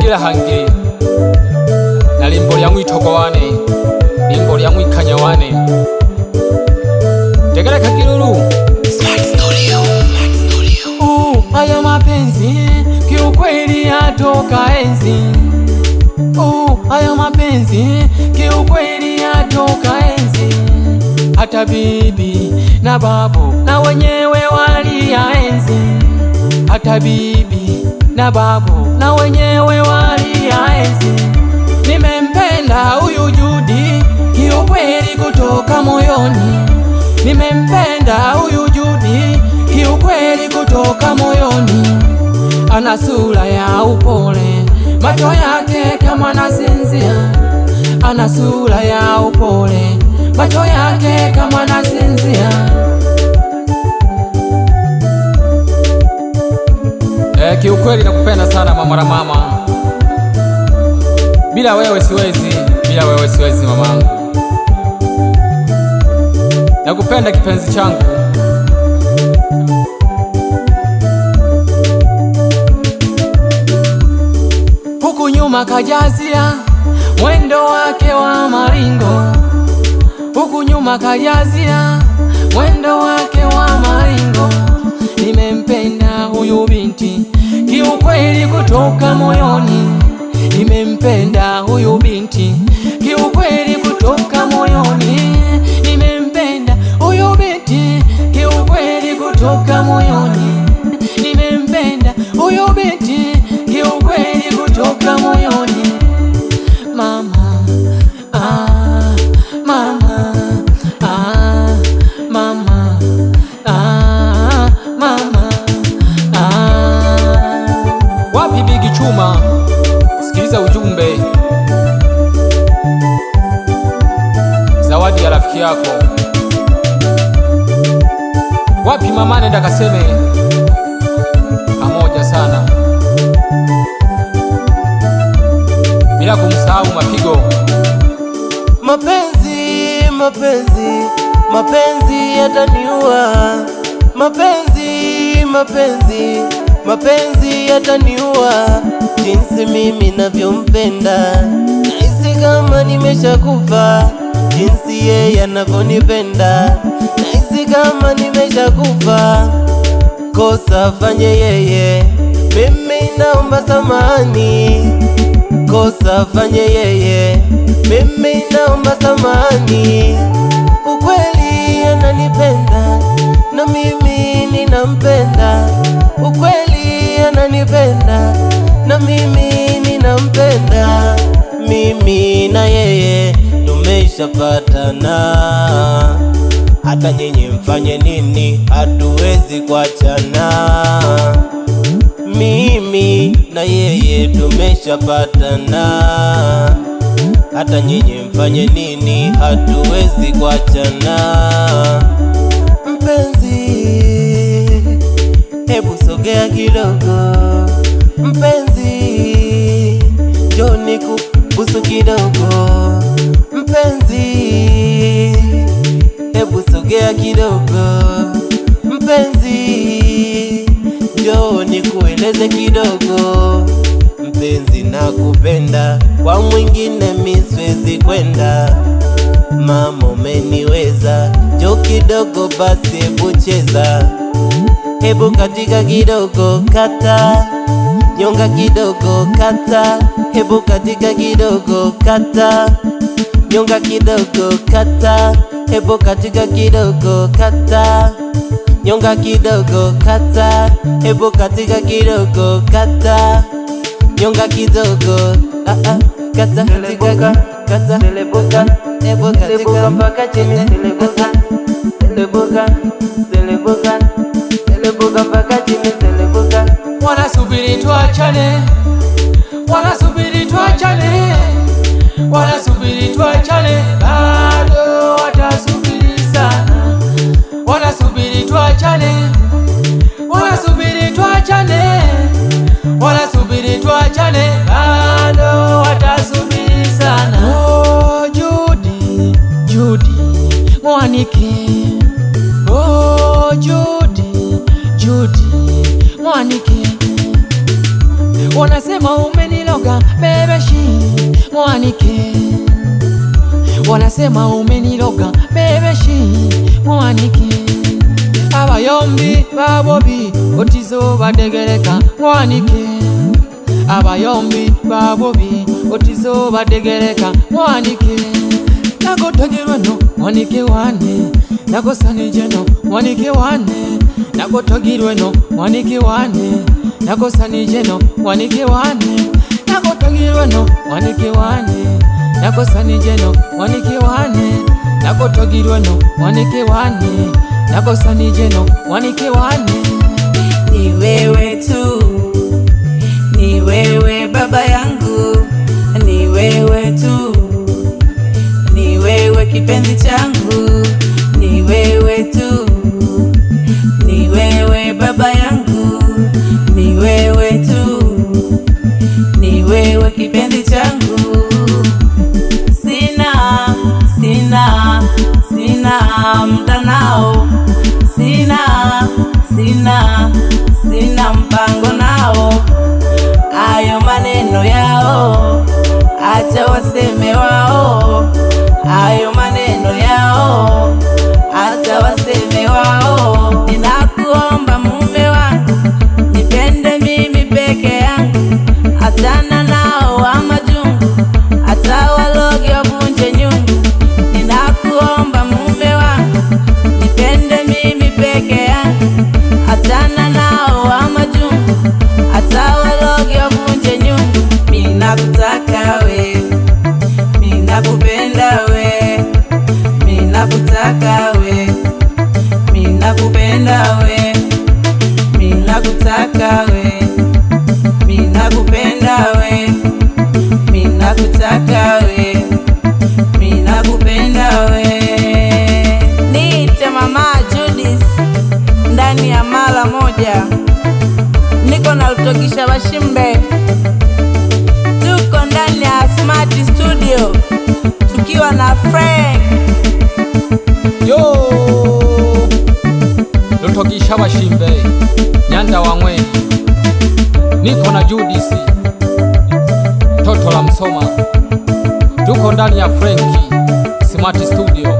Wabila hange na limbo lya mwitogo wane, limbo lya mwikanya wane. Tegele Kagilulu Smart Studio. Haya mapenzi kiukweli yatoka enzi. Haya mapenzi kiukweli yatoka enzi. Hata bibi na babu na wenyewe waliyaenzi. Hata bibi na babu na wenyewe waliyaenzi. Nimempenda huyu Judi kiukweli kutoka moyoni. Nimempenda huyu Judi kiukweli kutoka moyoni. Ana sura ya upole, macho yake kama nasinzia. Ana sura ya upole, macho yake kama nasinzia. Kiukweli nakupenda sana mama. Bila wewe siwezi, bila wewe siwezi mamangu. Nakupenda kipenzi changu. Huku nyuma kajazia mwendo wake wa maringo. Huku nyuma kajazia mwendo wake wa maringo. Nimempenda huyu binti kiukweli kutoka moyoni. Nimempenda huyu binti kiukweli kutoka moyoni. Nimempenda huyu binti kiukweli kutoka moyoni. Nimempenda huyu binti kiukweli kutoka moyoni. Mama, mama, mama, mama. Wapi Bigi Chuma? Sikiliza ujumbe. Zawadi ya rafiki yako. Wapi mama, nenda kaseme pamoja sana, bila kumsahau Mapigo. Mapenzi, mapenzi, mapenzi yataniua. Mapenzi, mapenzi, mapenzi yataniua. Jinsi mimi navyompenda, nahisi kama nimeshakufa. Jinsi yeye anavyonipenda, nahisi kama nimeshakufa. Kosa fanye yeye, mimi naomba samahani. Kosa fanye yeye, mimi naomba samahani. Ukweli ananipenda na mimi ninampenda. Ukweli ananipenda na mimi ninampenda. Mimi na yeye tumeshapatana. Hata nyinyi mfanye nini, hatuwezi kuachana. Mimi na yeye tumeshapatana. Hata nyinyi mfanye nini, hatuwezi kuachana. Mpenzi, hebu sogea kidogo. Mpenzi, njoo nikubusu kidogo. Mpenzi, hebu sogea kidogo. Mpenzi, njoo nikueleze kidogo. Mpenzi, nakupenda, kwa mwingine mimi siwezi kwenda. Mama umeniweza, njoo kidogo basi, hebu cheza. Hebu katika kidogo, kata nyonga kidogo, kata. Hebu katika kidogo, kata nyonga kidogo, kata. Hebu katika kidogo, kata nyonga kidogo, kata. Hebu katika kidogo, kata nyonga kidogo, kata katika, kata telebuka. Hebu katika mpaka chini telebuka, telebuka, telebuka, telebuka mpaka chini telebuka. Wanasubiri tuachane, wanasubiri tuachane, wanasubiri tuachane, bado watasubiri sana. Wanasubiri tuachane, wanasubiri tuachane, wanasubiri tuachane, bado watasubiri sana. Judi, Judi Mwanike. Judi Mwanike. Wanasema umeniloga umeniroga bebeshi mwanike, wanasema umeniroga bebeshi mwanike. Abayombi babobi otizo badegereka mwanike, abayombi babobi otizo badegereka mwanike. Nakotogirwe no mwanike wane, nakosanije no mwanike wane, nakotogirwe no mwanike wane, nakosanije no mwanike wane, nakotogirwe no mwanike wane, nakosanije no mwanike wane, nakotogirwe no mwanike wane, nakosanije no mwanike wane. Ni wewe tu, ni wewe baba yangu, ni wewe tu, ni wewe kipenzi changu, ni wewe tu, ni wewe baba yangu, ni wewe tu, ni wewe kipenzi changu. Sina muda nao, sina mpango nao. Ayo maneno yao acha waseme wao, ayo maneno yao acha waseme wao. Ninakuomba mume wangu, nipende mimi peke yangu, achana nao wa majungu, hata waloge wavunje nyungu. Ninakuomba mume wangu, nipende mimi peke yangu, achana nao wa majungu, hata waloge wavunje nyungu. Mimi nakutaka we, mimi nakupenda we, mimi nakutaka we, mimi nakupenda we, mimi nakutaka we, mimi nakupenda we, mimi nakutaka we, mimi nakupenda we. Niite Mama Judith ndani ya mara moja, niko na Lutogisha Bashimbe, tuko ndani ya Smart Studio tukiwa na Frank. Yo Lutogisha Bashimbe Nyanda wa Mweni, niko na Judith toto la Msoma, tuko ndani ya Frank Smart Studio.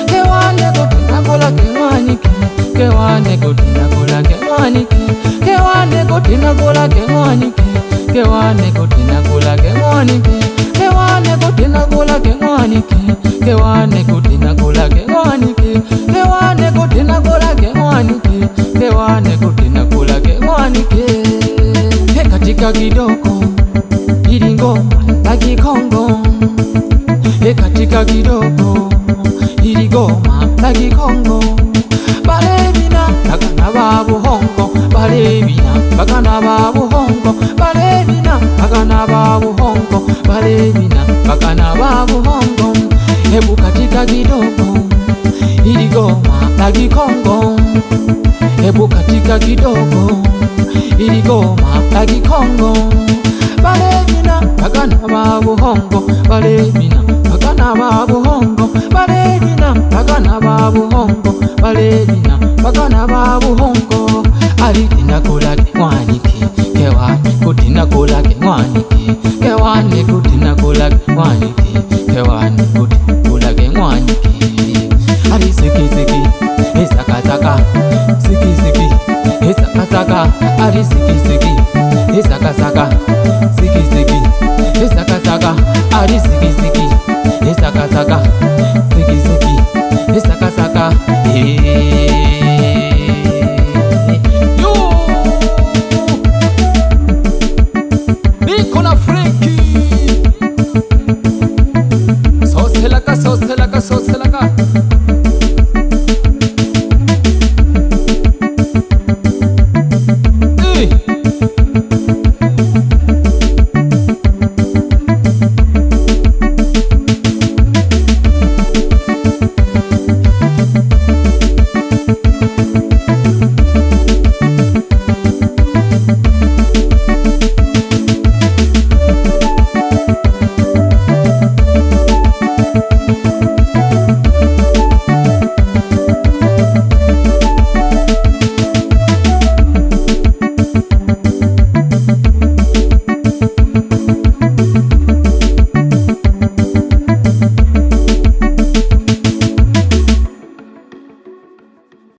Kewane gotina gola kewanike, kewane gotina gola kewanike, kewane gotina gola kewanike, kewane gotina gola kewanike, kewane gotina gola kewanike, kewane gotina gola kewanike, kewane gotina gola kewanike. Katika kidogo ilingo la Kikongo, katika kidogo iligoma la Kikongo. Balebina bakana babuhongo, balebina bakana babuhongo, balebina bakana babuhongo, balebina bakana babuhongo. Hebu katika kidogo iligoma la Kikongo, hebu katika kidogo iligoma la Kikongo. Balebina bakana babuhongo, balebina bakana babuhongo, balebina bakana babuhongo, balebina bakana babuhongo. Alitina kola kewanike, kewane kutina kola kewanike, kewane kutina kola kewanike, kewane kutina kola kewanike. Ali siki siki esaka saka, siki siki esaka saka, ali siki siki esaka saka.